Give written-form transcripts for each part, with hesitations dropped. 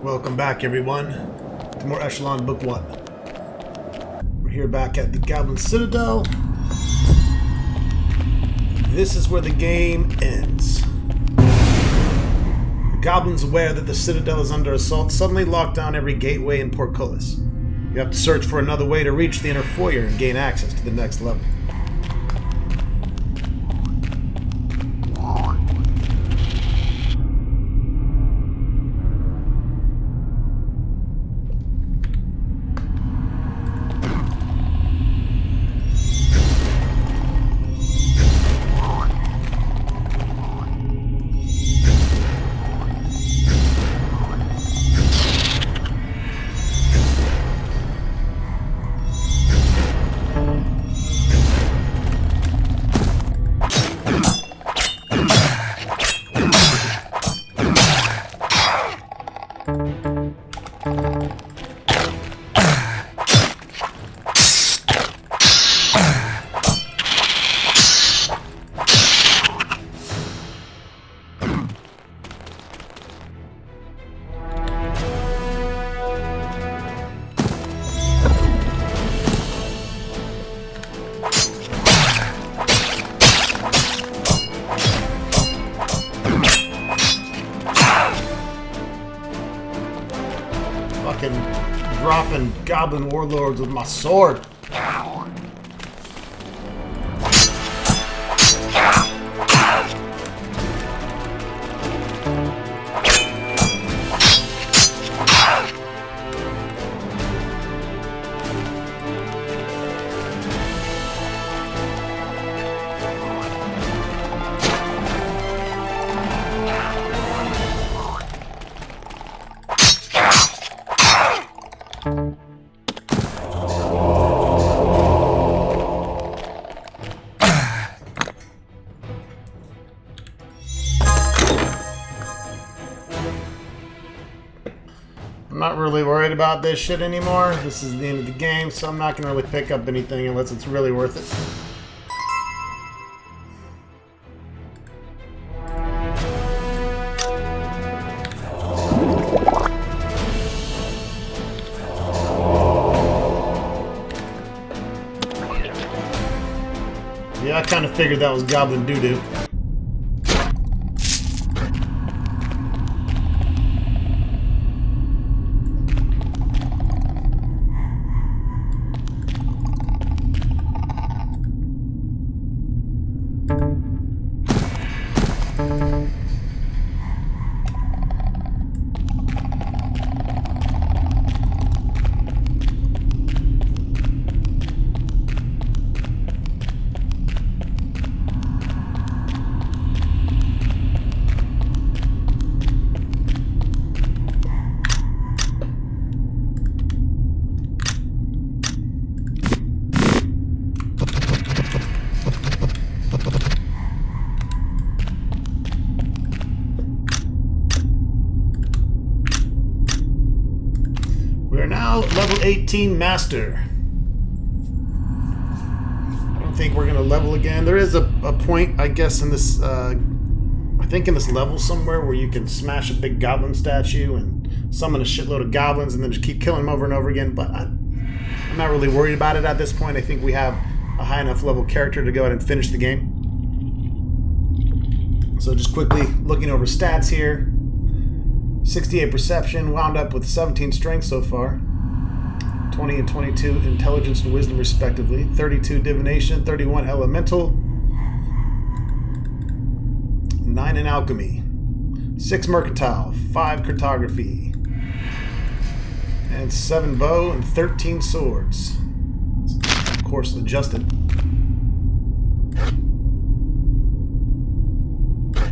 Welcome back, everyone, to more Eschalon Book 1. We're here back at the Goblin Citadel. This is where the game ends. The Goblins, aware that the Citadel is under assault, suddenly lock down every gateway in Portcullis. You have to search for another way to reach the inner foyer and gain access to the next level. Dropping goblin warlords with my sword. I'm not really worried about this shit anymore. This is the end of the game, so I'm not going to really pick up anything unless it's really worth it. Yeah, I kind of figured that was goblin doo-doo. Level 18 Master. I don't think we're going to level again. There is a point, I guess, in this, I think in this level somewhere where you can smash a big goblin statue and summon a shitload of goblins and then just keep killing them over and over again. But I'm not really worried about it at this point. I think we have a high enough level character to go ahead and finish the game. So just quickly looking over stats here. 68 perception, wound up with 17 strength so far. 20 and 22 intelligence and wisdom respectively, 32 divination, 31 elemental, 9 in alchemy, 6 mercantile, 5 cartography, and 7 bow and 13 swords. Of course adjusted.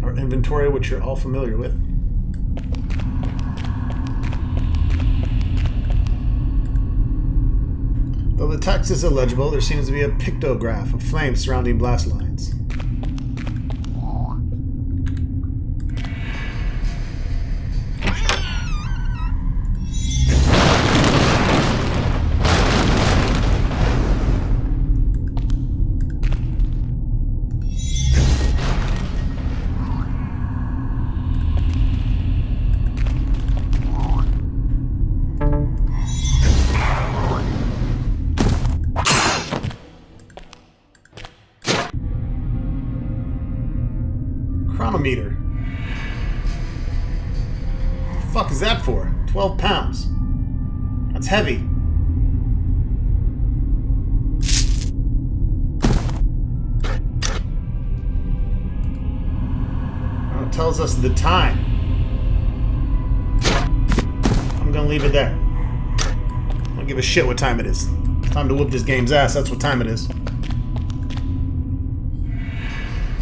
Our inventory, which you're all familiar with. Though the text is illegible, there seems to be a pictograph of flames surrounding blast lines. fuck is that for? 12 pounds. That's heavy. Oh, it tells us the time. I'm gonna leave it there. I don't give a shit what time it is. It's time to whoop this game's ass. That's what time it is.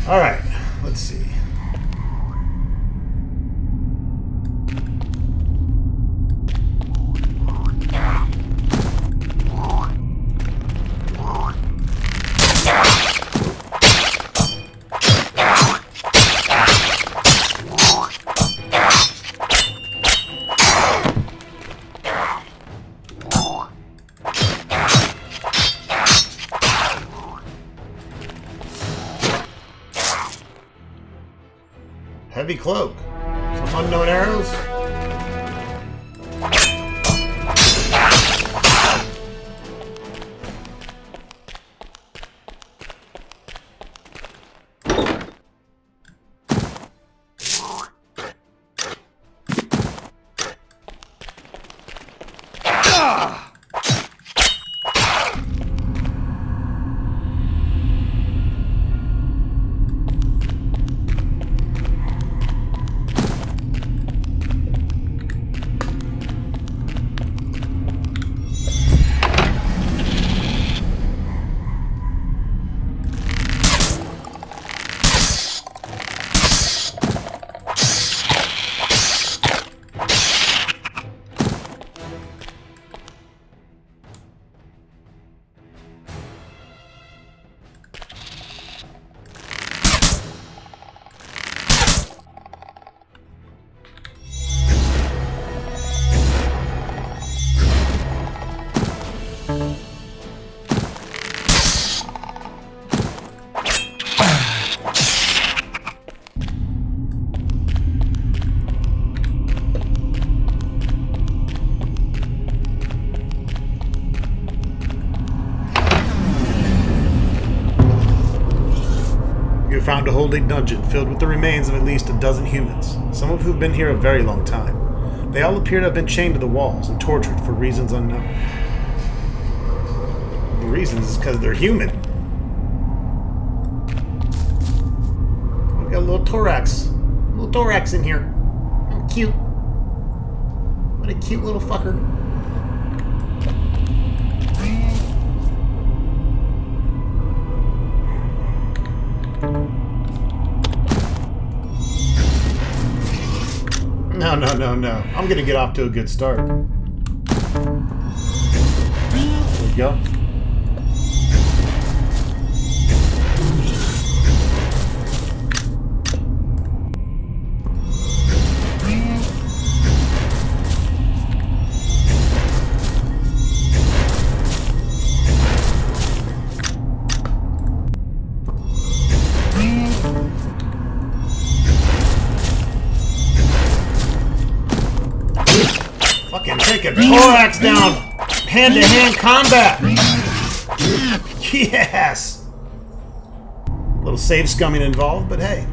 Alright, let's see. Heavy cloak. Some unknown arrows. Found a holding dungeon filled with the remains of at least a dozen humans, some of who've been here a very long time. They all appear to have been chained to the walls and tortured for reasons unknown. The reasons is because they're human. We've got a little thorax. Little thorax in here. Oh, cute. What a cute little fucker. No. I'm gonna get off to a good start. There we go. Taking thorax down, hand-to-hand combat. Yes. A little save scumming involved, but hey.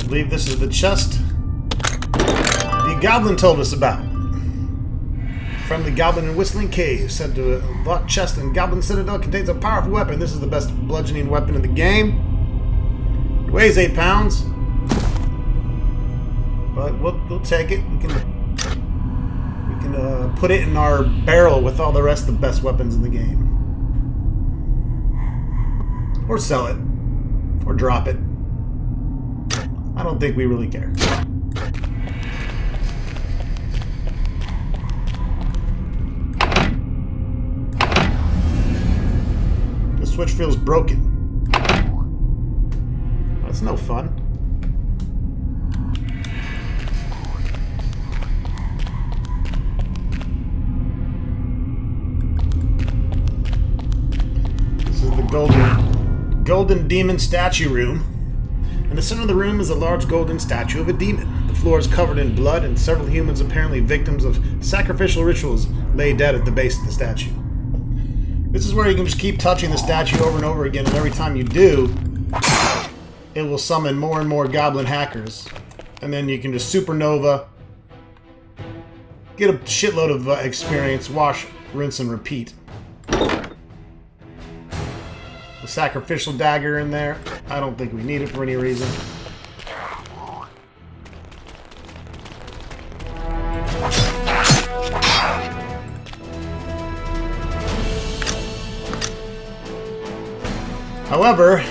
I believe this is the chest the Goblin told us about. From the Goblin in Whistling Cave, said to a locked chest in Goblin Citadel contains a powerful weapon. This is the best bludgeoning weapon in the game. It weighs 8 pounds, but we'll take it. We can put it in our barrel with all the rest of the best weapons in the game, or sell it, or drop it. I don't think we really care. The switch feels broken. That's no fun. golden demon statue room. In the center of the room is a large golden statue of a demon. The floor is covered in blood, and several humans, apparently victims of sacrificial rituals, lay dead at the base of the statue. This is where you can just keep touching the statue over and over again, and every time you do, it will summon more and more goblin hackers. And then you can just supernova, get a shitload of experience, wash, rinse, and repeat. The sacrificial dagger in there. I don't think we need it for any reason. However,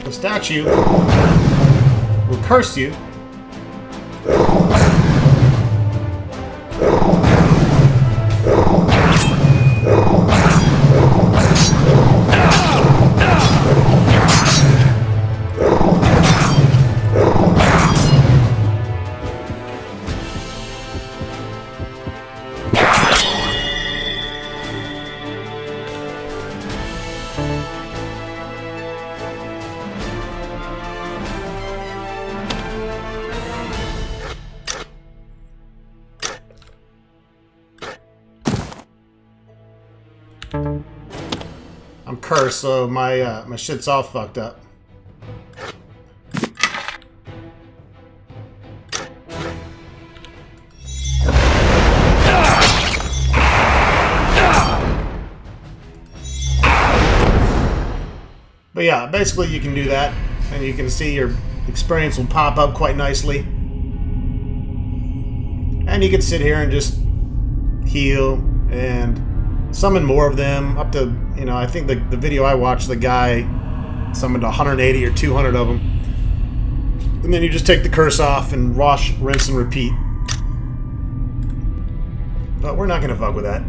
the statue will curse you. I'm cursed, so my shit's all fucked up. But yeah, basically you can do that, and you can see your experience will pop up quite nicely. And you can sit here and just heal and summon more of them, up to, you know, I think the video I watched, the guy summoned 180 or 200 of them. And then you just take the curse off and wash, rinse, and repeat. But we're not going to fuck with that.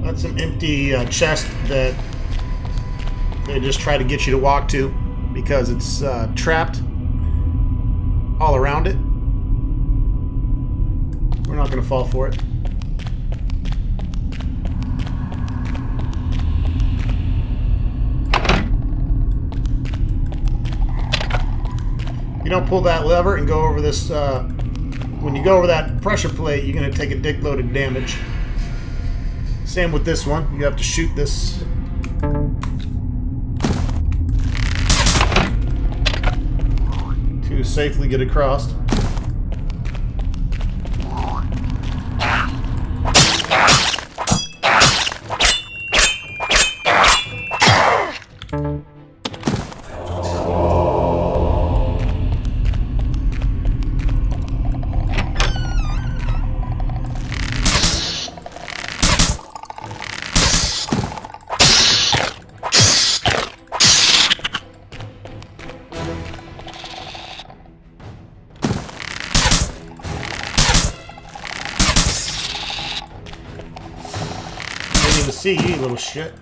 That's an empty chest that they just try to get you to walk to because it's trapped all around it. We're not going to fall for it. You don't pull that lever and go over this. When you go over that pressure plate, you're going to take a dickload of damage. Same with this one. You have to shoot this. To safely get across. See you, little shit.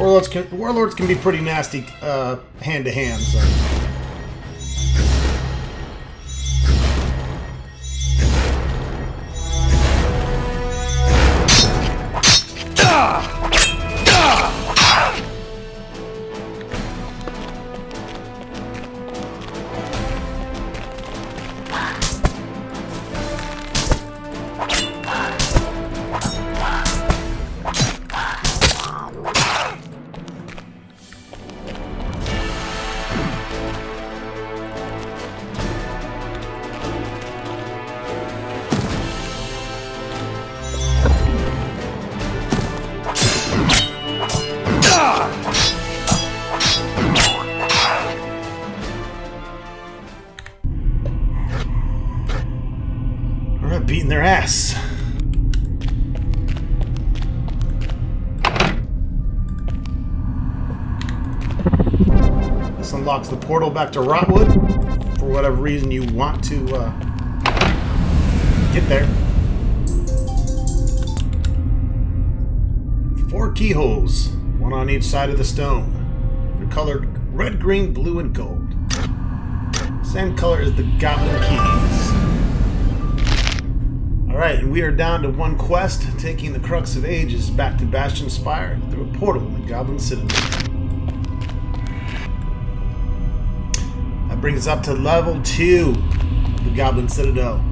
Warlords can be pretty nasty hand to hand. So. Beating their ass. This unlocks the portal back to Rotwood for whatever reason you want to get there. 4 keyholes, one on each side of the stone. They're colored red, green, blue, and gold. Same color as the Goblin keys. Alright, and we are down to one quest, taking the Crux of Ages back to Bastion Spire through a portal in the Goblin Citadel. That brings us up to level 2 of the Goblin Citadel.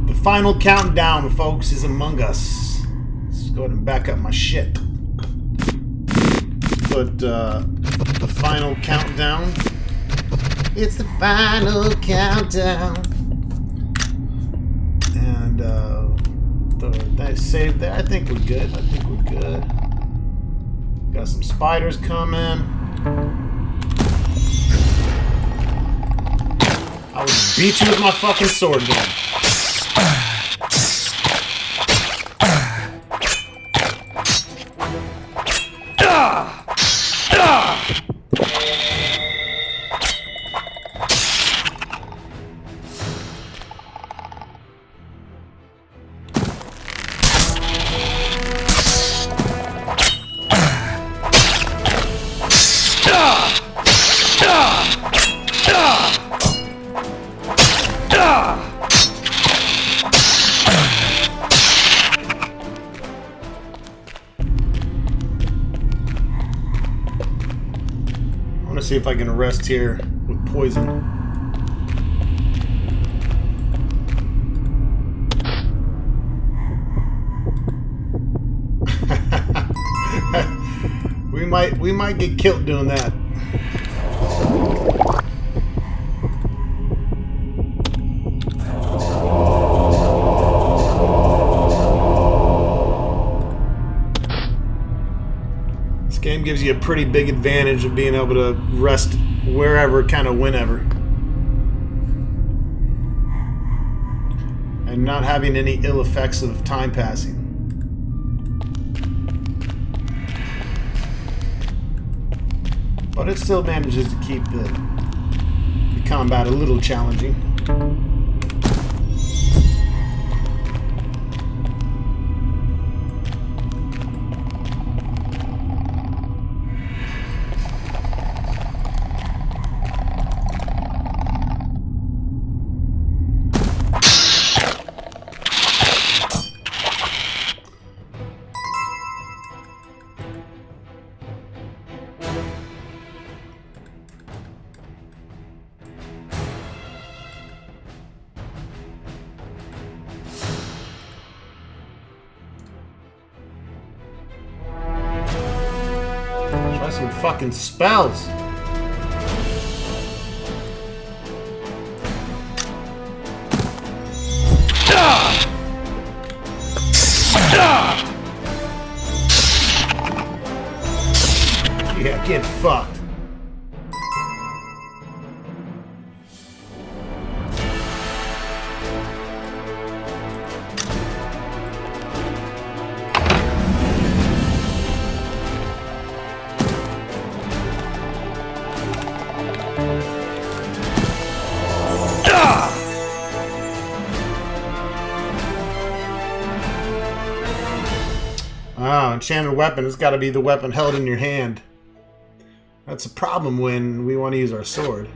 The final countdown, folks, is among us. Let's go ahead and back up my shit. Put the final countdown. It's the final countdown. I saved that. I think we're good. Got some spiders coming. I would beat you with my fucking sword then. See if I can arrest here with poison. we might get killed doing that. Game gives you a pretty big advantage of being able to rest wherever, kind of whenever, and not having any ill effects of time passing. But it still manages to keep the combat a little challenging. Try some fucking spells. Yeah, get fucked. No, enchanted weapon. It's got to be the weapon held in your hand. That's a problem when we want to use our sword.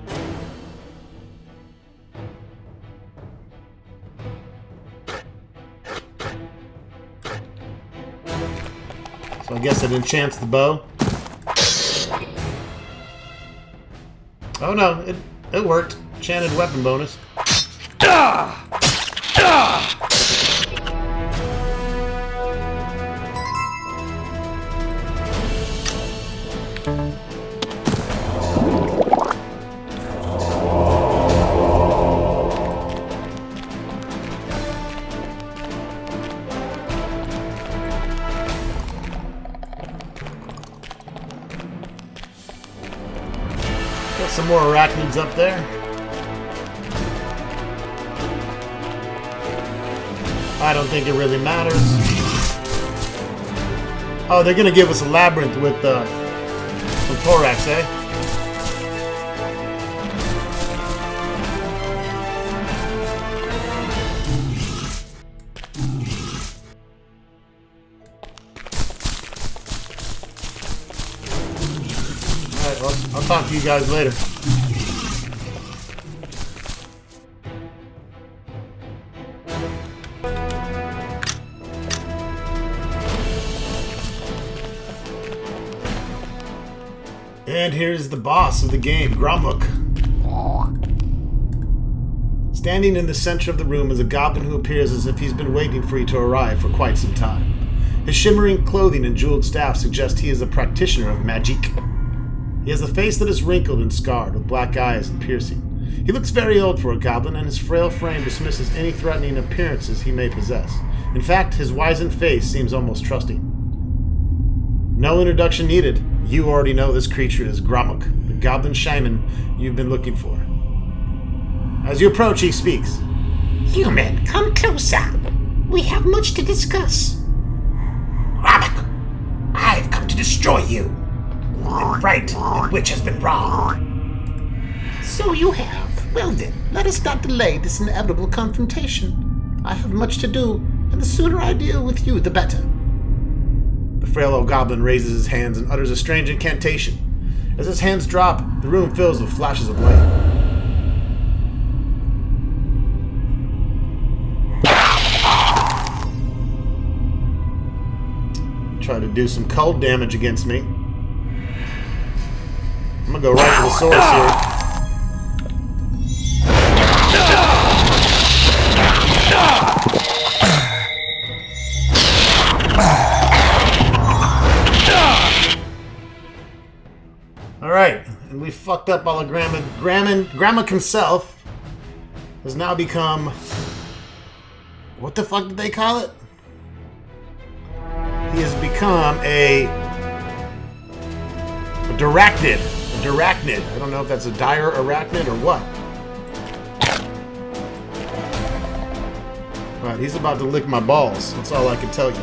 So I guess it enchants the bow. Oh no, it worked. Enchanted weapon bonus. Got some more arachnids up there. I don't think it really matters. Oh, they're gonna give us a labyrinth with some thorax, eh? Alright, well, I'll talk to you guys later. And here's the boss of the game, Grommoc. Standing in the center of the room is a goblin who appears as if he's been waiting for you to arrive for quite some time. His shimmering clothing and jeweled staff suggest he is a practitioner of magic. He has a face that is wrinkled and scarred, with black eyes and piercing. He looks very old for a goblin, and his frail frame dismisses any threatening appearances he may possess. In fact, his wizened face seems almost trusting. No introduction needed. You already know this creature is Grommoc, the goblin shaman you've been looking for. As you approach, he speaks. Human, come closer. We have much to discuss. Grommoc, I've come to destroy you. The right in which has been wrong. So you have. Well then, let us not delay this inevitable confrontation. I have much to do, and the sooner I deal with you, the better. The frail old goblin raises his hands and utters a strange incantation. As his hands drop, the room fills with flashes of light. Try to do some cold damage against me. I'm gonna go right for the source here. Alright, and we fucked up all of Grommoc himself has now become... What the fuck did they call it? He has become a Darachnid. A Darachnid. I don't know if that's a dire arachnid or what. Right, he's about to lick my balls. That's all I can tell you.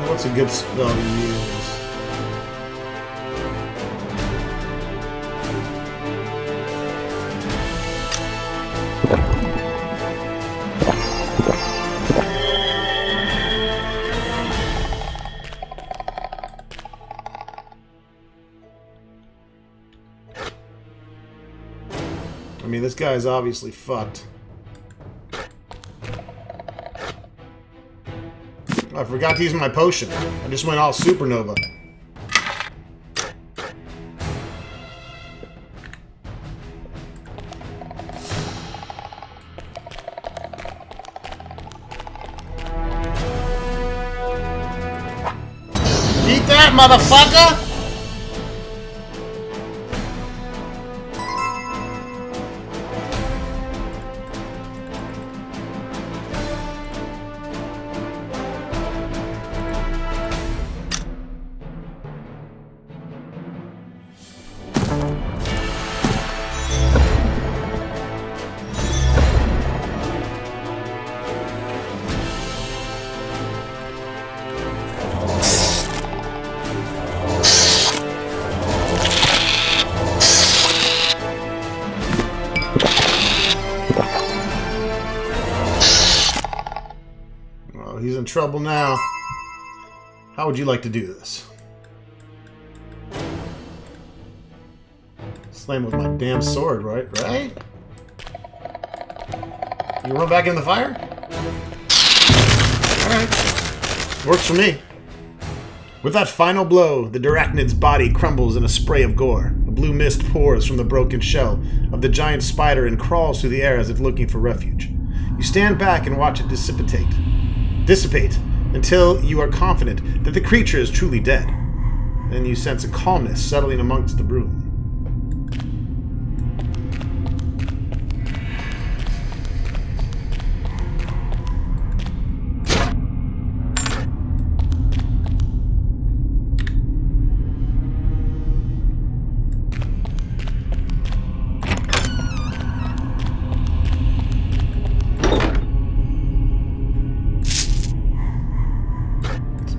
What's a good spell to use? I mean, this guy's obviously fucked. I forgot to use my potion. I just went all supernova. Eat that, motherfucker! Oh, he's in trouble now. How would you like to do this? Slam with my damn sword, right? Right? You run back in the fire? Alright. Works for me. With that final blow, the Darachnid's body crumbles in a spray of gore. A blue mist pours from the broken shell of the giant spider and crawls through the air as if looking for refuge. You stand back and watch it dissipate until you are confident that the creature is truly dead. Then you sense a calmness settling amongst the room.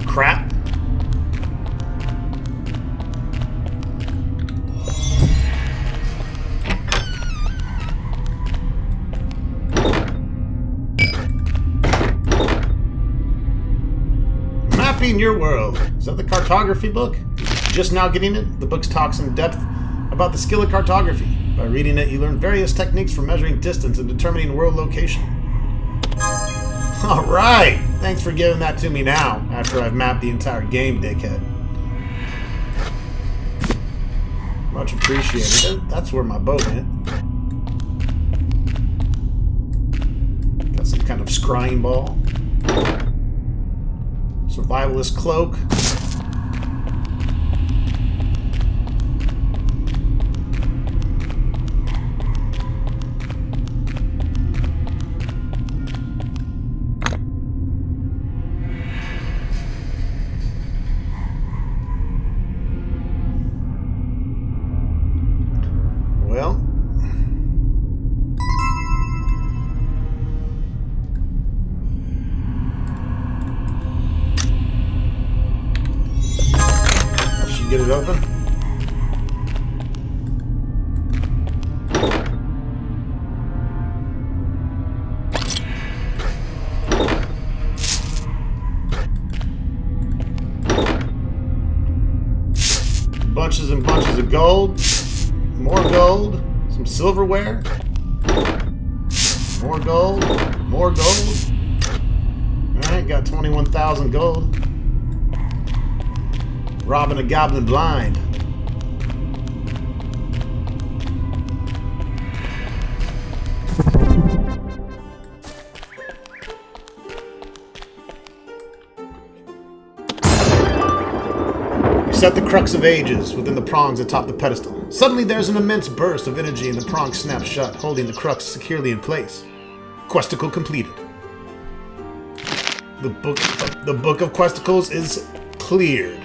Crap. Mapping your world. Is that the cartography book? Just now getting it? The book talks in depth about the skill of cartography. By reading it, you learn various techniques for measuring distance and determining world location. Alright! Thanks for giving that to me now, after I've mapped the entire game, dickhead. Much appreciated. That's where my boat went. Got some kind of scrying ball. Survivalist cloak. Well, I should get it open. Bunches and bunches of gold. More gold, some silverware, more gold, more gold. Alright, got 21,000 gold. Robbing a goblin blind. Set the crux of ages within the prongs atop the pedestal. Suddenly there's an immense burst of energy and the prong snaps shut, holding the crux securely in place. Questicle completed. The book of Questicles is cleared.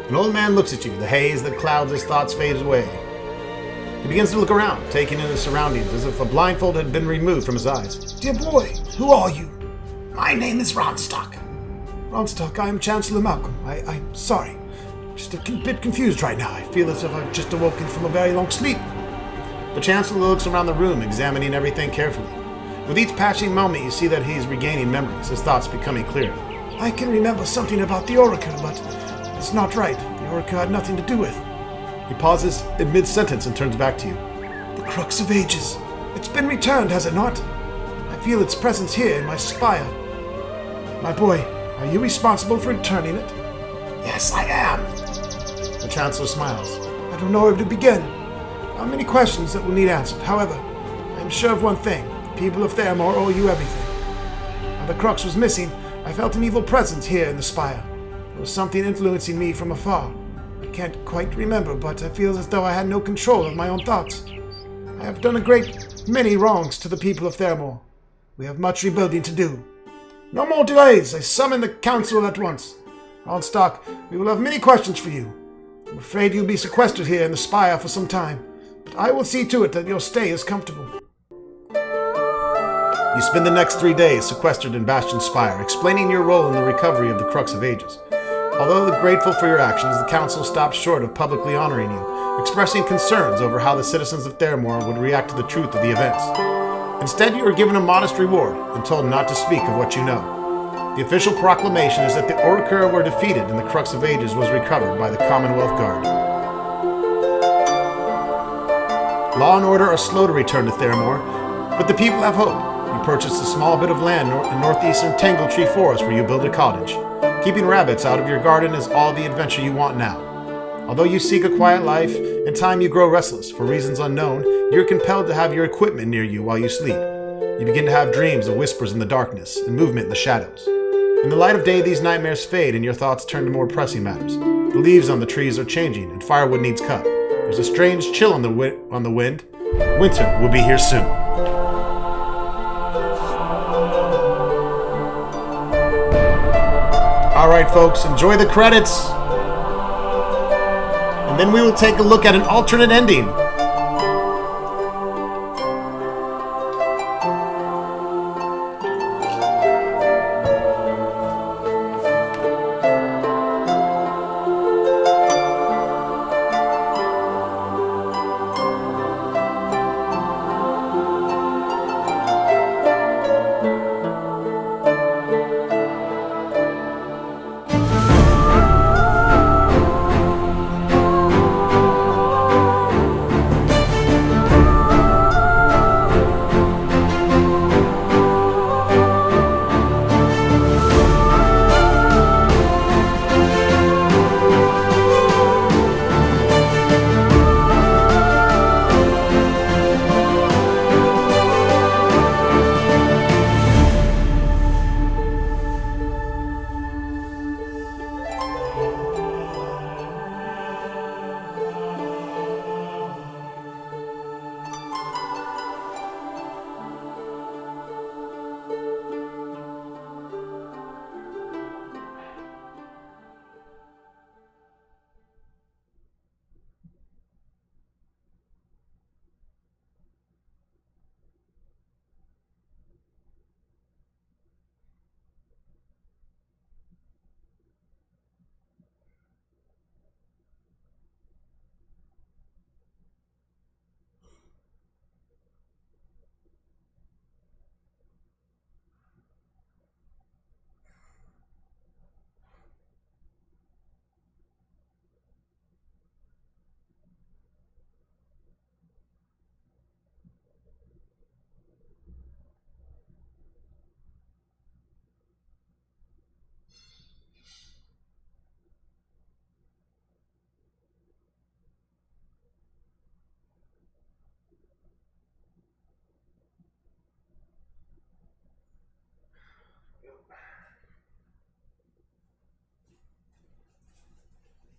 An old man looks at you. The haze that clouds his thoughts fades away. He begins to look around, taking in his surroundings as if a blindfold had been removed from his eyes. Dear boy, who are you? My name is Ronstock. Ronstock, I am Chancellor Malcolm. I'm sorry. Just a bit confused right now. I feel as if I've just awoken from a very long sleep. The Chancellor looks around the room, examining everything carefully. With each passing moment, you see that he's regaining memories, his thoughts becoming clearer. I can remember something about the Oracle, but it's not right. The Oracle had nothing to do with. He pauses in mid-sentence and turns back to you. The Crux of Ages. It's been returned, has it not? I feel its presence here in my spire. My boy, are you responsible for returning it? Yes, I am. The Chancellor smiles. I don't know where to begin. There are many questions that will need answered. However, I am sure of one thing. The people of Thermore owe you everything. While the Crux was missing, I felt an evil presence here in the spire. There was something influencing me from afar. I can't quite remember, but I feel as though I had no control of my own thoughts. I have done a great many wrongs to the people of Thermore. We have much rebuilding to do. No more delays! I summon the council at once. Ronstock, we will have many questions for you. I'm afraid you'll be sequestered here in the spire for some time, but I will see to it that your stay is comfortable. You spend the next 3 days sequestered in Bastion Spire, explaining your role in the recovery of the Crux of Ages. Although grateful for your actions, the Council stopped short of publicly honoring you, expressing concerns over how the citizens of Theramore would react to the truth of the events. Instead, you were given a modest reward and told not to speak of what you know. The official proclamation is that the Orkura were defeated and the Crux of Ages was recovered by the Commonwealth Guard. Law and order are slow to return to Theramore, but the people have hope. You purchased a small bit of land in northeastern Tangle Tree Forest where you build a cottage. Keeping rabbits out of your garden is all the adventure you want now. Although you seek a quiet life, in time you grow restless. For reasons unknown, you're compelled to have your equipment near you while you sleep. You begin to have dreams of whispers in the darkness and movement in the shadows. In the light of day, these nightmares fade and your thoughts turn to more pressing matters. The leaves on the trees are changing and firewood needs cut. There's a strange chill on the wind. Winter will be here soon. Alright folks, enjoy the credits. And then we will take a look at an alternate ending.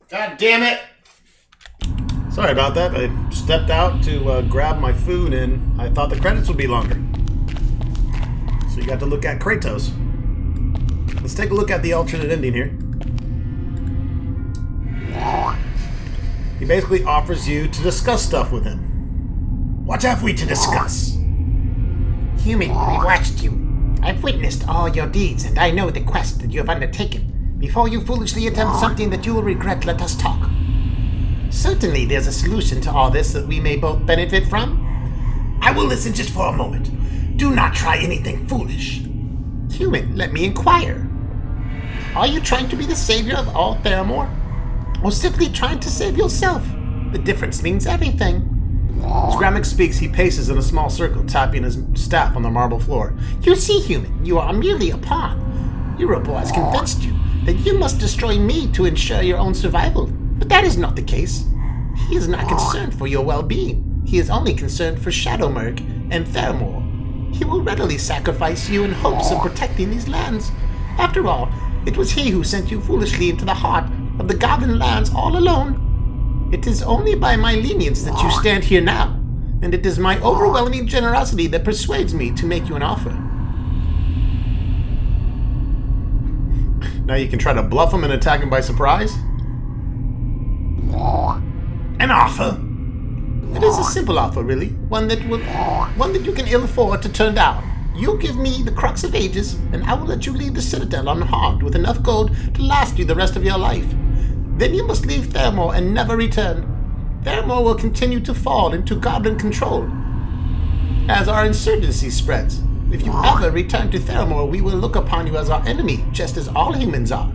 God damn it! Sorry about that. I stepped out to grab my food and I thought the credits would be longer. So you got to look at Kratos. Let's take a look at the alternate ending here. He basically offers you to discuss stuff with him. What have we to discuss? Human, I've watched you. I've witnessed all your deeds, and I know the quest that you have undertaken. Before you foolishly attempt something that you will regret, let us talk. Certainly there's a solution to all this that we may both benefit from. I will listen just for a moment. Do not try anything foolish. Human, let me inquire. Are you trying to be the savior of all Theramore? Or simply trying to save yourself? The difference means everything. As Grommoc speaks, he paces in a small circle, tapping his staff on the marble floor. You see, human, you are merely a pawn. Europa has convinced you that you must destroy me to ensure your own survival. But that is not the case. He is not concerned for your well-being. He is only concerned for Shadowmerg and Theramore. He will readily sacrifice you in hopes of protecting these lands. After all, it was he who sent you foolishly into the heart of the Goblin lands all alone. It is only by my lenience that you stand here now, and it is my overwhelming generosity that persuades me to make you an offer. Now you can try to bluff him and attack him by surprise? An offer? It is a simple offer, really. One that you can ill afford to turn down. You give me the Crux of Ages, and I will let you leave the Citadel unharmed with enough gold to last you the rest of your life. Then you must leave Thermor and never return. Thermor will continue to fall into Goblin control as our insurgency spreads. If you ever return to Thermor, we will look upon you as our enemy, just as all humans are.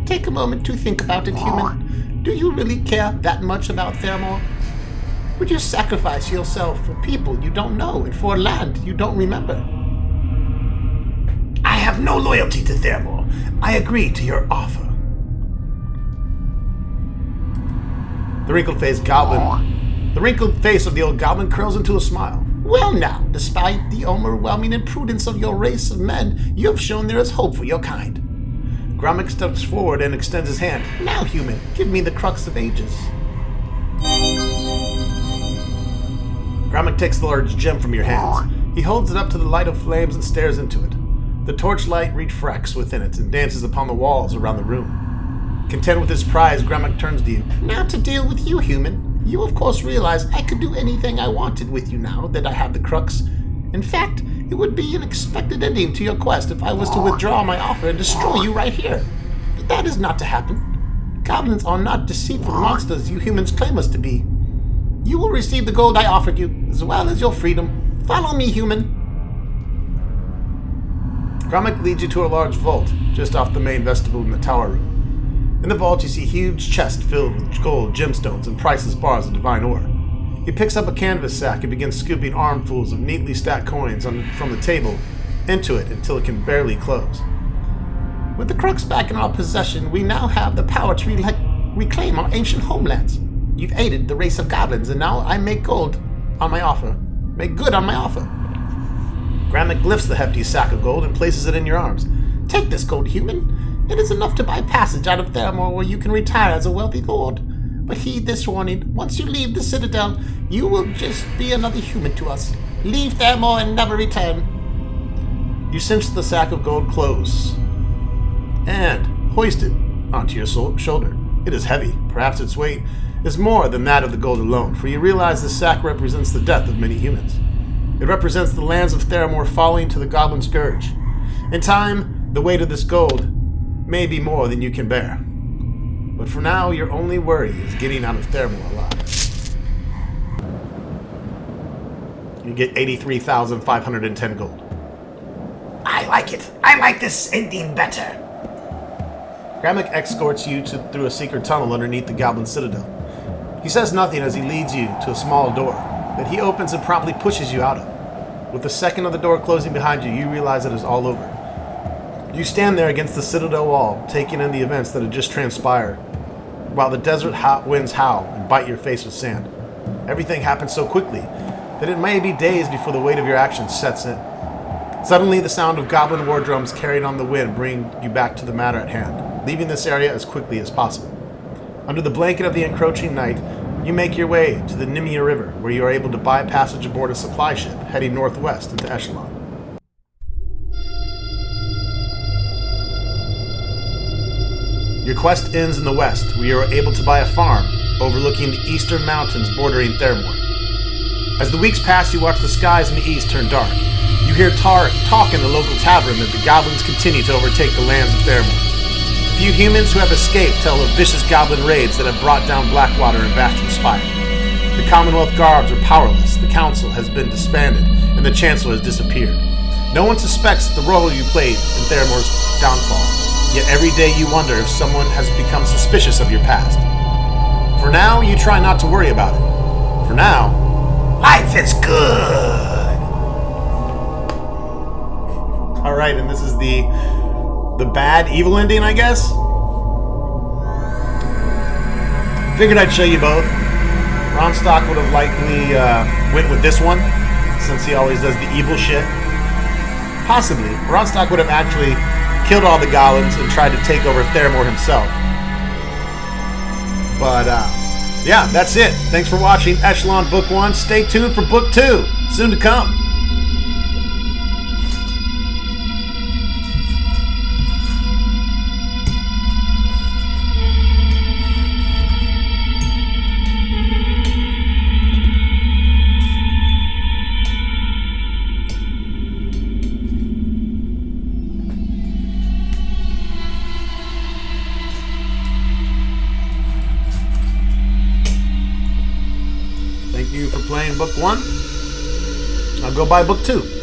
Take a moment to think about it, human. Do you really care that much about Thermor? Would you sacrifice yourself for people you don't know and for land you don't remember? I have no loyalty to Thermor. I agree to your offer. The wrinkled face of the old goblin curls into a smile. Well now, despite the overwhelming imprudence of your race of men, you have shown there is hope for your kind. Grommoc steps forward and extends his hand. Now, human, give me the Crux of Ages. Grommoc takes the large gem from your hands. He holds it up to the light of flames and stares into it. The torchlight refracts within it and dances upon the walls around the room. Content with his prize, Grommoc turns to you. Now to deal with you, human. You of course realize I could do anything I wanted with you now that I have the Crux. In fact, it would be an expected ending to your quest if I was to withdraw my offer and destroy you right here. But that is not to happen. Goblins are not deceitful monsters you humans claim us to be. You will receive the gold I offered you, as well as your freedom. Follow me, human. Grommoc leads you to a large vault, just off the main vestibule in the tower room. In the vault, you see a huge chest filled with gold, gemstones, and priceless bars of divine ore. He picks up a canvas sack and begins scooping armfuls of neatly stacked coins from the table into it until it can barely close. With the Crux back in our possession, we now have the power to reclaim our ancient homelands. You've aided the race of goblins, and now I make good on my offer. Grommoc lifts the hefty sack of gold and places it in your arms. Take this gold, human. It is enough to buy passage out of Thermor, where you can retire as a wealthy lord. But heed this warning. Once you leave the Citadel, you will just be another human to us. Leave Thermor and never return. You cinch the sack of gold close and hoist it onto your shoulder. It is heavy. Perhaps its weight is more than that of the gold alone, for you realize the sack represents the death of many humans. It represents the lands of Thermor falling to the Goblin Scourge. In time, the weight of this gold may be more than you can bear. But for now, your only worry is getting out of Thermor alive. You get 83,510 gold. I like it. I like this ending better. Grommoc escorts you through a secret tunnel underneath the Goblin Citadel. He says nothing as he leads you to a small door that he opens and promptly pushes you out of. With the second of the door closing behind you, you realize it is all over. You stand there against the Citadel wall, taking in the events that had just transpired, while the desert winds howl and bite your face with sand. Everything happens so quickly that it may be days before the weight of your actions sets in. Suddenly, the sound of goblin war drums carried on the wind bring you back to the matter at hand, leaving this area as quickly as possible. Under the blanket of the encroaching night, you make your way to the Nimia River, where you are able to buy passage aboard a supply ship heading northwest into Eschalon. Your quest ends in the west, where you are able to buy a farm overlooking the eastern mountains bordering Thermor. As the weeks pass, you watch the skies in the east turn dark. You hear talk in the local tavern that the goblins continue to overtake the lands of Thermor. A few humans who have escaped tell of vicious goblin raids that have brought down Blackwater and Bastion Spire. The Commonwealth guards are powerless, the council has been disbanded, and the chancellor has disappeared. No one suspects the role you played in Thermor's downfall. Yet every day you wonder if someone has become suspicious of your past. For now, you try not to worry about it. For now, life is good. Alright, and this is the bad, evil ending, I guess? Figured I'd show you both. Ron Stock would have likely went with this one, since he always does the evil shit. Possibly. Ron Stock would have actually killed all the goblins and tried to take over Thermor himself. But, yeah, that's it. Thanks for watching Eschalon Book 1. Stay tuned for Book 2. Soon to come. book 1. I'll go buy book 2.